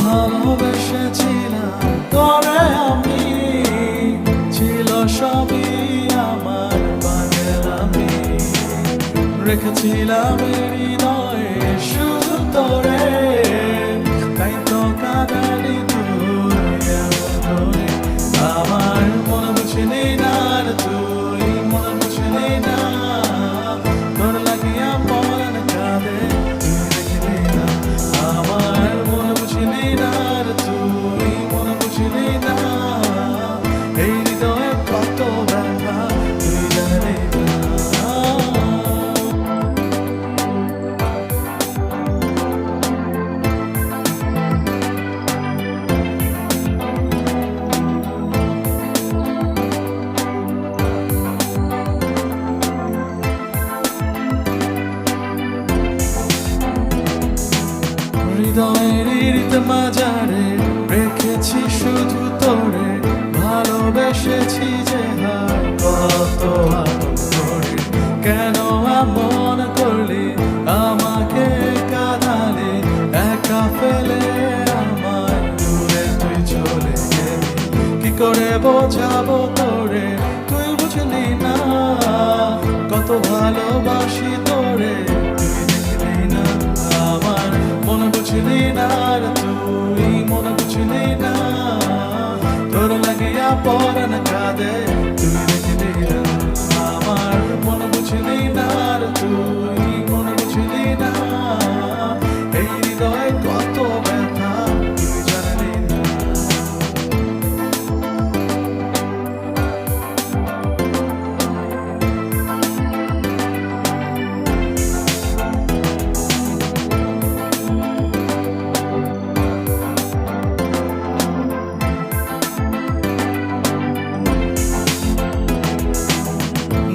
ভালোবেসেছিলাম তোরে আমি, ছিল সবই আমার পাগলামি, রেখেছিলাম হৃদয়ে শুধু তোরে, তাই তো কাঁদালি তুই এমন করে। আমার মনে বুঝলি না রে তুই, মনে বুঝলি না, তোর লাগিয়া পরাণ কাঁদে তুই দেখলি না। আমার মনে বুঝলি না রে তুই, মনে বুঝলি না, এই হৃদয়ে কত ব্যথা তুই জানি না। হৃদয়ের রীত মাঝারে রেখেছি শুধু তোরে, ভালোবেসেছি যে হায় কত আপন করে। কেন এমন করলি আমাকে কাঁদালি, একা ফেলে আমায় দূরে তুই চলে গেলি। কি করে বোঝাবো তোরে, তুই বুঝলি না, কত ভালোবাসি তোরে তুই দেখলি না। আমার মনে বুঝলি না রে তুই, মনে বুঝলি না, তোর লাগিয়া পরাণ কাঁদে তুই দেখলি না। আমার মনে বুঝলি না রে তুই, মনে বুঝলি না, এই হৃদয়ে কত ব্যথা তুই জানলি না।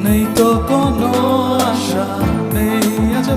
নেই তো কোনো আশা, নেই আজ